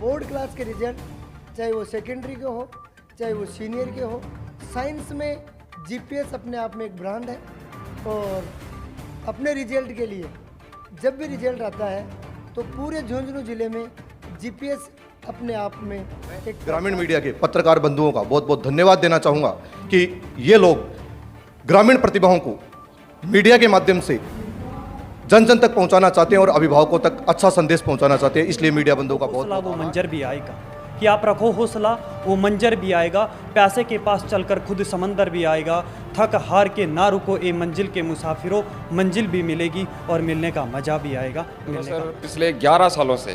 Board class के result, चाहे वो सेकेंडरी के हो, चाहे वो सीनियर के हो, साइंस में जीपीएस अपने आप में एक ब्रांड है। और अपने रिजल्ट के लिए जब भी रिजल्ट आता है तो पूरे झुंझुनू जिले में जीपीएस अपने आप में एक ग्रामीण मीडिया के पत्रकार बंधुओं का बहुत बहुत धन्यवाद देना चाहूँगा कि ये लोग ग्रामीण प्रतिभाओं को मीडिया के माध्यम से जन जन तक पहुंचाना चाहते हैं और अभिभावकों तक अच्छा संदेश पहुंचाना चाहते हैं। इसलिए मीडिया बंधुओं का बहुत वो मंजर भी आएगा कि आप रखो हौसला, वो मंजर भी आएगा। प्यासे के पास चलकर खुद समंदर भी आएगा। थक हार के ना रुको ए मंजिल के मुसाफिरों, मंजिल भी मिलेगी और मिलने का मजा भी आएगा। तो सर पिछले 11 सालों से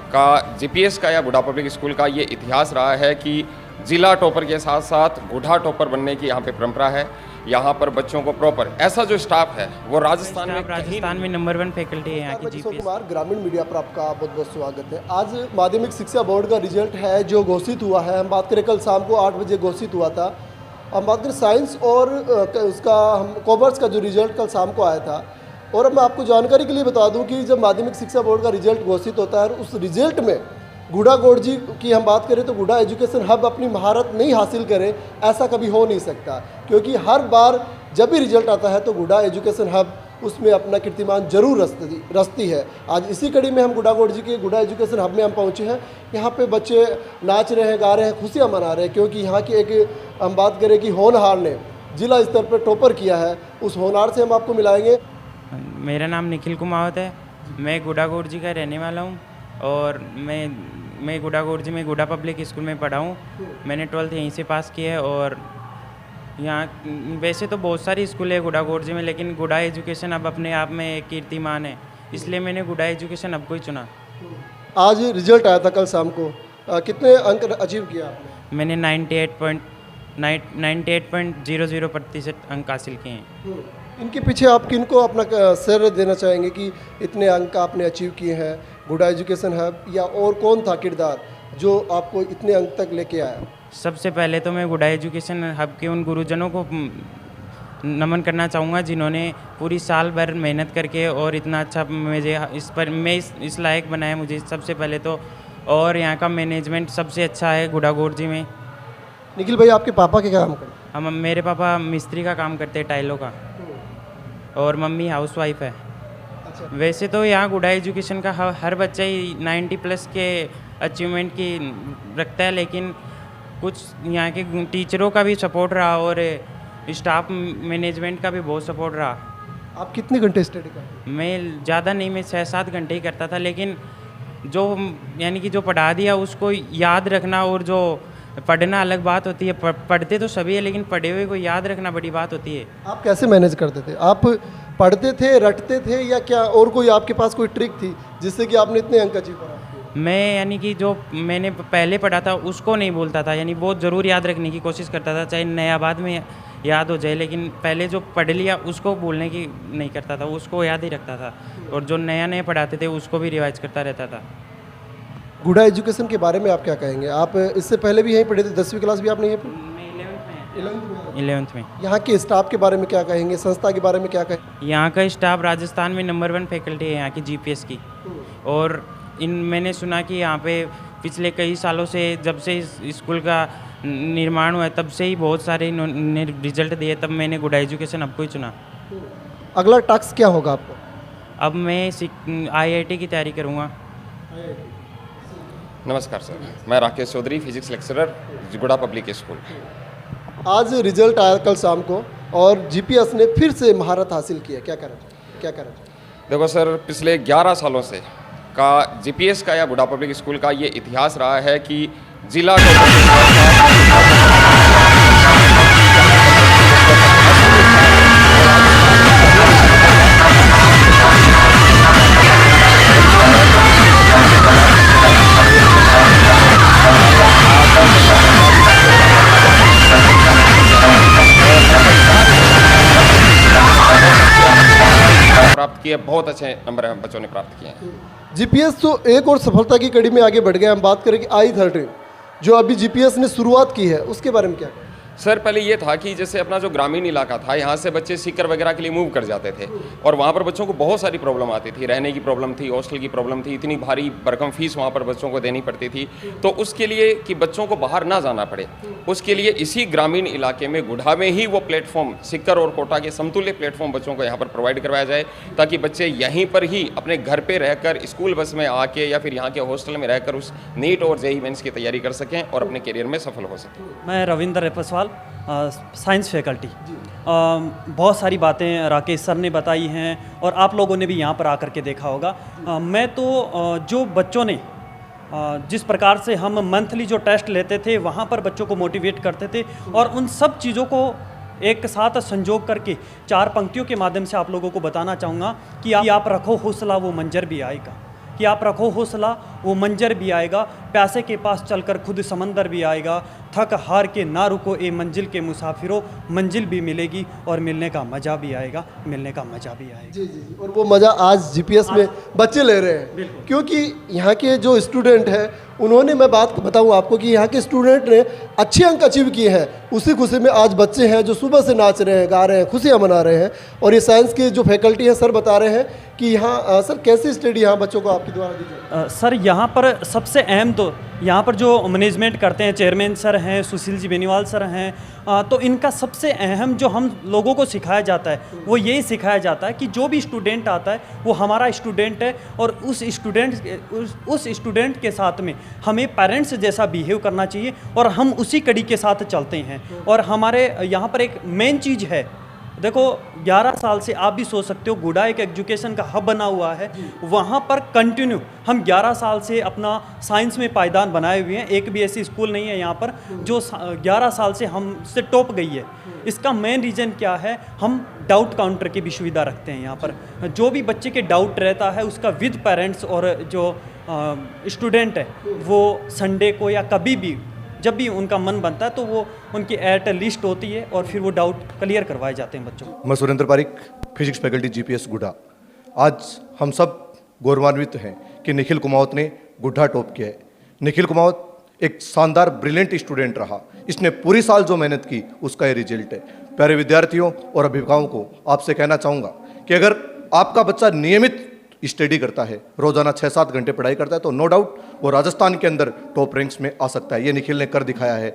का जीपीएस का या गुढ़ा पब्लिक स्कूल का ये इतिहास रहा है कि जिला टॉपर के साथ साथ गुढ़ा टॉपर बनने की यहाँ पे परंपरा है। यहाँ पर बच्चों को प्रॉपर ऐसा जो स्टाफ है वो राजस्थान में नंबर 1 फैकल्टी है यहाँ की जीपीएस। कुमार, ग्रामीण मीडिया पर आपका बहुत बहुत स्वागत है। आज माध्यमिक शिक्षा बोर्ड का रिजल्ट है जो घोषित हुआ है। हम बात करें कल शाम को 8 बजे घोषित हुआ था। हम बात करें साइंस और उसका हम कॉमर्स का जो रिजल्ट कल शाम को आया था। और अब मैं आपको जानकारी के लिए बता दूं कि जब माध्यमिक शिक्षा बोर्ड का रिजल्ट घोषित होता है उस रिजल्ट में गुढ़ा गौड़ जी की हम बात करें तो गुढ़ा एजुकेशन हब अपनी महारत नहीं हासिल करे, ऐसा कभी हो नहीं सकता। क्योंकि हर बार जब भी रिजल्ट आता है तो गुढ़ा एजुकेशन हब उसमें अपना कीर्तिमान जरूर रचती है। आज इसी कड़ी में हम गुढ़ा गौड़ जी के गुढ़ा एजुकेशन हब में हम पहुँचे हैं। यहाँ पे बच्चे नाच रहे हैं, गा रहे हैं, खुशियाँ मना रहे हैं। क्योंकि यहाँ की एक हम बात करें कि होनहार ने जिला स्तर पर टॉपर किया है, उस होनहार से हम आपको मिलाएंगे। मेरा नाम निखिल कुमावत है। मैं गुढ़ा गौड़ जी का रहने वाला हूँ और मैं गुढ़ा गौड़ जी में गुढ़ा पब्लिक स्कूल में पढ़ा हूँ। मैंने 12th यहीं से पास किया है। और यहाँ वैसे तो बहुत सारी स्कूल है गुढ़ा गौड़ जी में, लेकिन गुढ़ा एजुकेशन अब अपने आप में एक कीर्तिमान है, इसलिए मैंने गुढ़ा एजुकेशन अब को ही चुना। आज रिजल्ट आया था कल शाम को, कितने अंक अचीव किया आपने? मैंने 98.00% अंक हासिल किए हैं। इनके पीछे आप किनको अपना श्रेय देना चाहेंगे कि इतने अंक आपने अचीव किए हैं? गुढ़ा एजुकेशन हब या और कौन था किरदार जो आपको इतने अंक तक लेके आया? सबसे पहले तो मैं गुढ़ा एजुकेशन हब के उन गुरुजनों को नमन करना चाहूँगा जिन्होंने पूरी साल भर मेहनत करके और इतना अच्छा मुझे इस लायक बनाया मुझे सबसे पहले तो। और यहाँ का मैनेजमेंट सबसे अच्छा है गुढ़ा गौड़ जी में। निखिल भाई, आपके पापा के काम करते हैं? मेरे पापा मिस्त्री का काम करते हैं, टाइलों का, और मम्मी हाउसवाइफ है। अच्छा। वैसे तो यहाँ गुढ़ा एजुकेशन का हर बच्चा ही 90+ के अचीवमेंट की रखता है, लेकिन कुछ यहाँ के टीचरों का भी सपोर्ट रहा और स्टाफ मैनेजमेंट का भी बहुत सपोर्ट रहा। आप कितने घंटे स्टडी करते? मैं ज़्यादा नहीं, मैं 6-7 घंटे ही करता था, लेकिन जो यानी कि जो पढ़ा दिया उसको याद रखना और जो पढ़ना अलग बात होती है। पढ़ते तो सभी है, लेकिन पढ़े हुए को याद रखना बड़ी बात होती है। आप कैसे मैनेज करते थे? आप पढ़ते थे, रटते थे, या क्या और कोई आपके पास कोई ट्रिक थी जिससे कि आपने इतने अंक अचीव करा? मैं यानी कि जो मैंने पहले पढ़ा था उसको नहीं बोलता था, यानी बहुत ज़रूर याद रखने की कोशिश करता था, चाहे नया बाद में याद हो जाए, लेकिन पहले जो पढ़ लिया उसको बोलने की नहीं करता था, उसको याद ही रखता था। और जो नया पढ़ाते थे उसको भी रिवाइज करता रहता था। गुढ़ा एजुकेशन के बारे में आप क्या कहेंगे? आप इससे पहले भी यहीं पढ़े थे, 10वीं क्लास भी आपने यहीं पढ़ी? मैं 11th में। यहाँ के स्टाफ के बारे में क्या कहेंगे? संस्था के बारे में क्या कहेंगे? यहाँ का स्टाफ राजस्थान में नंबर 1 फैकल्टी है यहाँ की जीपीएस की। और मैंने सुना कि यहाँ पे पिछले कई सालों से जब से इस स्कूल का निर्माण हुआ है तब से ही बहुत सारे इन्होंने रिजल्ट दिए, तब मैंने गुढ़ा एजुकेशन अब को ही चुना। अगला टास्क क्या होगा आपको? अब मैं IIT की तैयारी करूँगा। नमस्कार सर, मैं Rakesh Chaudhary, physics lecturer, Gudha public school. आज रिजल्ट आया कल शाम को और जीपीएस ने फिर से महारत हासिल की है, क्या करें? देखो सर, पिछले 11 सालों से का जीपीएस का या गुढ़ा पब्लिक स्कूल का ये इतिहास रहा है कि जिला प्राप्त किए, बहुत अच्छे नंबर बच्चों ने प्राप्त किए हैं। जीपीएस तो एक और सफलता की कड़ी में आगे बढ़ गया। हम बात करें कि I-13 जो अभी जीपीएस ने शुरुआत की है उसके बारे में क्या? सर पहले ये था कि जैसे अपना जो ग्रामीण इलाका था, यहाँ से बच्चे सीकर वगैरह के लिए मूव कर जाते थे और वहाँ पर बच्चों को बहुत सारी प्रॉब्लम आती थी, रहने की प्रॉब्लम थी, हॉस्टल की प्रॉब्लम थी, इतनी भारी भरकम फीस वहाँ पर बच्चों को देनी पड़ती थी। तो उसके लिए कि बच्चों को बाहर ना जाना पड़े, उसके लिए इसी ग्रामीण इलाके में गुढ़ा में ही वो प्लेटफॉर्म, सीकर और कोटा के समतुल्य प्लेटफॉर्म बच्चों को यहाँ पर प्रोवाइड करवाया जाए, ताकि बच्चे यहीं पर ही अपने घर पर रहकर स्कूल बस में आके या फिर यहाँ के हॉस्टल में रहकर उस नीट और जेईई मेंस की तैयारी कर सकें और अपने करियर में सफल हो सकें। मैं रविंद्र रेपसवाल, साइंस फैकल्टी। बहुत सारी बातें राकेश सर ने बताई हैं और आप लोगों ने भी यहाँ पर आकर के देखा होगा। मैं तो जो बच्चों ने जिस प्रकार से हम मंथली जो टेस्ट लेते थे वहाँ पर बच्चों को मोटिवेट करते थे और उन सब चीज़ों को एक साथ संजोग करके 4 पंक्तियों के माध्यम से आप लोगों को बताना चाहूँगा कि आप रखो हौसला, वो मंजर भी आएगा। कि आप रखो हौसला, वो मंजर भी आएगा, प्यासे के पास चलकर खुद समंदर भी आएगा, थक हार के ना रुको ए मंजिल के मुसाफिरों, मंजिल भी मिलेगी और मिलने का मज़ा भी आएगा, मिलने का मज़ा भी आएगा। जी जी जी। और वो मज़ा आज जीपीएस में बच्चे ले रहे हैं, क्योंकि यहाँ के जो स्टूडेंट हैं उन्होंने, मैं बात बताऊँ आपको कि यहाँ के स्टूडेंट ने अच्छे अंक अचीव किए हैं। उसी खुशी में आज बच्चे हैं जो सुबह से नाच रहे हैं, गा रहे हैं, खुशियाँ मना रहे हैं। और ये साइंस के जो फैकल्टी हैं सर बता रहे हैं कि यहाँ सर कैसी स्टडी यहाँ बच्चों को आपके द्वारा दी जाए। सर यहाँ पर सबसे अहम तो यहाँ पर जो मैनेजमेंट करते हैं, चेयरमैन सर हैं, सुशील जी बेनीवाल सर हैं, तो इनका सबसे अहम जो हम लोगों को सिखाया जाता है वो यही सिखाया जाता है कि जो भी स्टूडेंट आता है वो हमारा स्टूडेंट है और उस स्टूडेंट के साथ में हमें पेरेंट्स जैसा बिहेव करना चाहिए और हम उसी कड़ी के साथ चलते हैं। और हमारे यहाँ पर एक मेन चीज़ है, देखो 11 साल से आप भी सोच सकते हो गुढ़ा एक एजुकेशन का हब बना हुआ है, वहाँ पर कंटिन्यू हम 11 साल से अपना साइंस में पायदान बनाए हुए हैं। एक भी ऐसी स्कूल नहीं है यहाँ पर जो 11 साल से हमसे टॉप गई है। इसका मेन रीज़न क्या है, हम डाउट काउंटर की भी सुविधा रखते हैं यहाँ पर। जो भी बच्चे के डाउट रहता है उसका विद पेरेंट्स और जो स्टूडेंट है वो संडे को या कभी भी जब भी उनका मन बनता है तो वो उनकी एट लिस्ट होती है और फिर वो डाउट क्लियर करवाए जाते हैं बच्चों को। मैं Surendra Pareek, physics faculty GPS Gudha. आज हम सब गौरवान्वित हैं कि निखिल कुमावत ने गुढ़ा टॉप किया है। निखिल कुमावत एक शानदार ब्रिलियंट स्टूडेंट रहा, इसने पूरी साल जो मेहनत की उसका ये रिजल्ट है। प्यारे विद्यार्थियों और अभिभावकों को आपसे कहना चाहूँगा कि अगर आपका बच्चा नियमित स्टडी करता है, रोजाना 6-7 घंटे पढ़ाई करता है, तो नो डाउट वो राजस्थान के अंदर टॉप रैंक्स में आ सकता है। ये निखिल ने कर दिखाया है।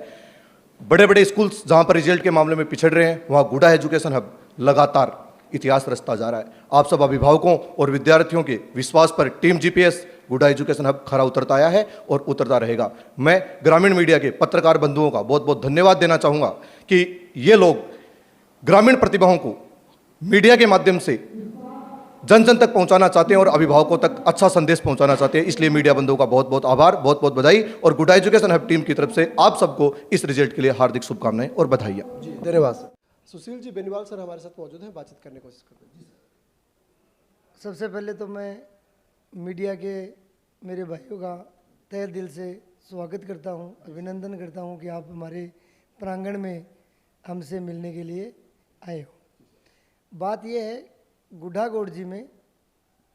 बड़े बड़े स्कूल्स जहाँ पर रिजल्ट के मामले में पिछड़ रहे हैं वहाँ गुढ़ा एजुकेशन हब लगातार इतिहास रचता जा रहा है। आप सब अभिभावकों और विद्यार्थियों के विश्वास पर team GPS Gudha education hub खरा उतरता आया है और उतरता रहेगा। मैं ग्रामीण मीडिया के पत्रकार बंधुओं का बहुत बहुत धन्यवाद देना चाहूँगा कि ये लोग ग्रामीण प्रतिभाओं को मीडिया के माध्यम से जन जन तक पहुंचाना चाहते हैं और अभिभावकों तक अच्छा संदेश पहुंचाना चाहते हैं। इसलिए मीडिया बंधुओं का बहुत बहुत आभार, बहुत बहुत बधाई और गुढ़ा एजुकेशन हब टीम की तरफ से आप सबको इस रिजल्ट के लिए हार्दिक शुभकामनाएं और बधाइयाँ। जी धन्यवाद सर। सुशील जी बेनीवाल सर हमारे साथ मौजूद हैं, बातचीत करने की कोशिश करते हैं। जी सर। सबसे पहले तो मैं मीडिया के मेरे भाइयों का तहे दिल से स्वागत करता हूं, अभिनंदन करता हूं कि आप हमारे प्रांगण में हमसे मिलने के लिए आए हो। बात यह है, गुढ़ा गोरजी में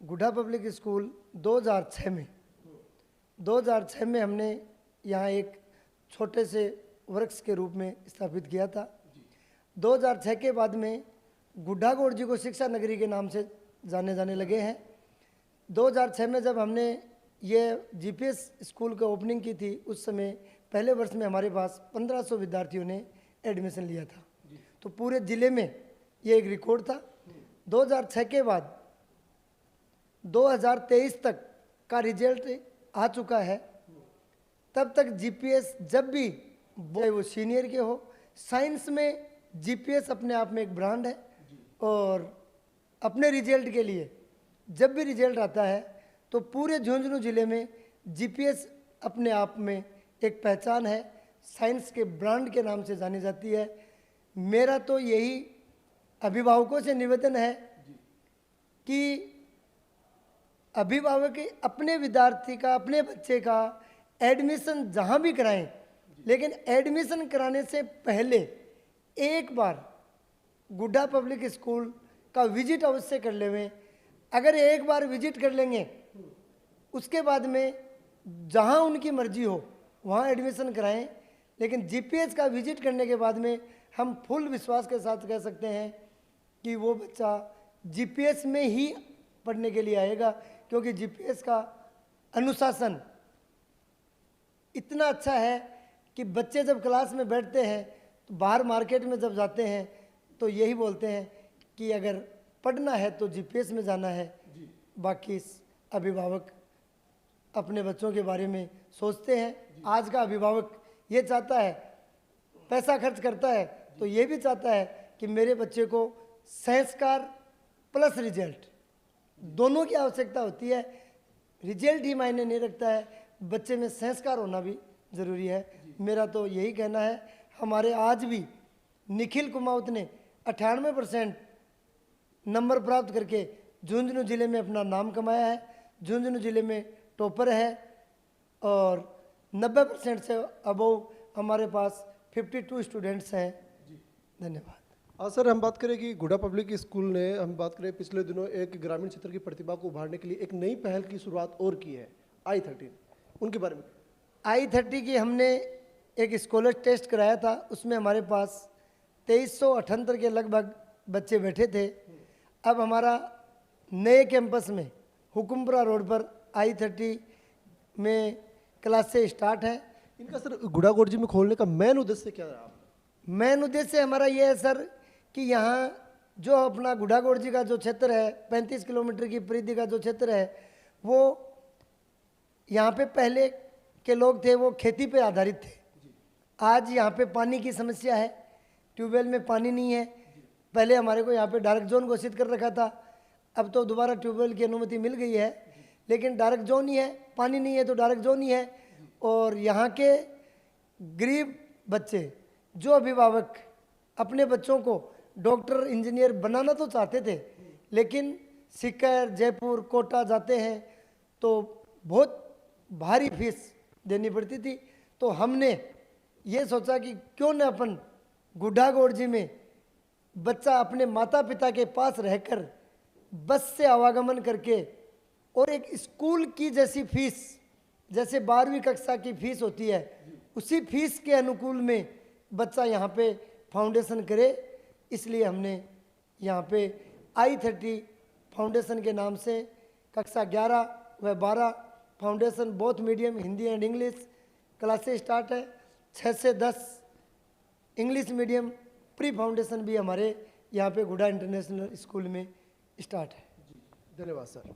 गुढ़ा पब्लिक स्कूल 2006 में हमने यहाँ एक छोटे से वर्क्स के रूप में स्थापित किया था। 2006 के बाद में गुढ़ा गोरजी को शिक्षा नगरी के नाम से जाने लगे हैं। 2006 में जब हमने ये जीपीएस स्कूल का ओपनिंग की थी, उस समय पहले वर्ष में हमारे पास 1500 विद्यार्थियों ने एडमिशन लिया था, तो पूरे ज़िले में ये एक रिकॉर्ड था। 2006 के बाद 2023 तक का रिजल्ट आ चुका है। तब तक जीपीएस जब भी, चाहे वो सीनियर के हो, साइंस में जीपीएस अपने आप में एक ब्रांड है और अपने रिजल्ट के लिए जब भी रिजल्ट आता है तो पूरे झुंझुनू ज़िले में जीपीएस अपने आप में एक पहचान है, साइंस के ब्रांड के नाम से जानी जाती है। मेरा तो यही अभिभावकों से निवेदन है कि अभिभावक अपने विद्यार्थी का, अपने बच्चे का एडमिशन जहाँ भी कराएं, लेकिन एडमिशन कराने से पहले एक बार गुढ़ा पब्लिक स्कूल का विजिट अवश्य कर लेवें। अगर एक बार विजिट कर लेंगे उसके बाद में जहाँ उनकी मर्जी हो वहाँ एडमिशन कराएं, लेकिन जीपीएस का विजिट करने के बाद में हम फुल विश्वास के साथ कह सकते हैं कि वो बच्चा जीपीएस में ही पढ़ने के लिए आएगा, क्योंकि जीपीएस का अनुशासन इतना अच्छा है कि बच्चे जब क्लास में बैठते हैं तो बाहर मार्केट में जब जाते हैं तो यही बोलते हैं कि अगर पढ़ना है तो जीपीएस में जाना है। बाकी अभिभावक अपने बच्चों के बारे में सोचते हैं। आज का अभिभावक ये चाहता है, पैसा खर्च करता है तो ये भी चाहता है कि मेरे बच्चे को संस्कार प्लस रिजल्ट दोनों की आवश्यकता होती है। रिजल्ट ही मायने नहीं रखता है, बच्चे में संस्कार होना भी ज़रूरी है। मेरा तो यही कहना है। हमारे आज भी निखिल कुमावत ने 98% नंबर प्राप्त करके झुंझुनू ज़िले में अपना नाम कमाया है। झुंझुनू ज़िले में टॉपर है और 90% से अबव हमारे पास 52 स्टूडेंट्स हैं। धन्यवाद। सर, हम बात करें कि गुडा पब्लिक स्कूल ने, हम बात करें पिछले दिनों एक ग्रामीण क्षेत्र की प्रतिभा को उभारने के लिए एक नई पहल की शुरुआत और की है, I-13, उनके बारे में। I-30 की हमने एक स्कॉलर टेस्ट कराया था, उसमें हमारे पास 2378 के लगभग बच्चे बैठे थे। अब हमारा नए कैंपस में हुकुमपुरा रोड पर I-30 में क्लासेस स्टार्ट है। इनका सर गुडा गोरजी में खोलने का मेन उद्देश्य क्या है? मेन उद्देश्य हमारा ये है सर कि यहाँ जो अपना गुडा गोरजी का जो क्षेत्र है, 35 किलोमीटर की परिधि का जो क्षेत्र है, वो यहाँ पे पहले के लोग थे वो खेती पे आधारित थे। आज यहाँ पे पानी की समस्या है, ट्यूबवेल में पानी नहीं है। पहले हमारे को यहाँ पे डार्क जोन घोषित कर रखा था, अब तो दोबारा ट्यूबवेल की अनुमति मिल गई है, लेकिन डार्क जोन ही है, पानी नहीं है तो डार्क जोन ही है। और यहाँ के गरीब बच्चे, जो अभिभावक अपने बच्चों को डॉक्टर इंजीनियर बनाना तो चाहते थे, लेकिन सीकर, जयपुर, कोटा जाते हैं तो बहुत भारी फीस देनी पड़ती थी। तो हमने ये सोचा कि क्यों न अपन गुड्डा गोरजी में बच्चा अपने माता पिता के पास रहकर बस से आवागमन करके और एक स्कूल की जैसी फीस, जैसे 12वीं कक्षा की फीस होती है, उसी फीस के अनुकूल में बच्चा यहाँ पे फाउंडेशन करे। इसलिए हमने यहाँ पे I-30 फाउंडेशन के नाम से कक्षा 11 व 12 foundation both medium Hindi and English classes start है। 6 से 10 इंग्लिश मीडियम प्री फाउंडेशन भी हमारे यहाँ पे गुडा इंटरनेशनल स्कूल में स्टार्ट है। धन्यवाद सर।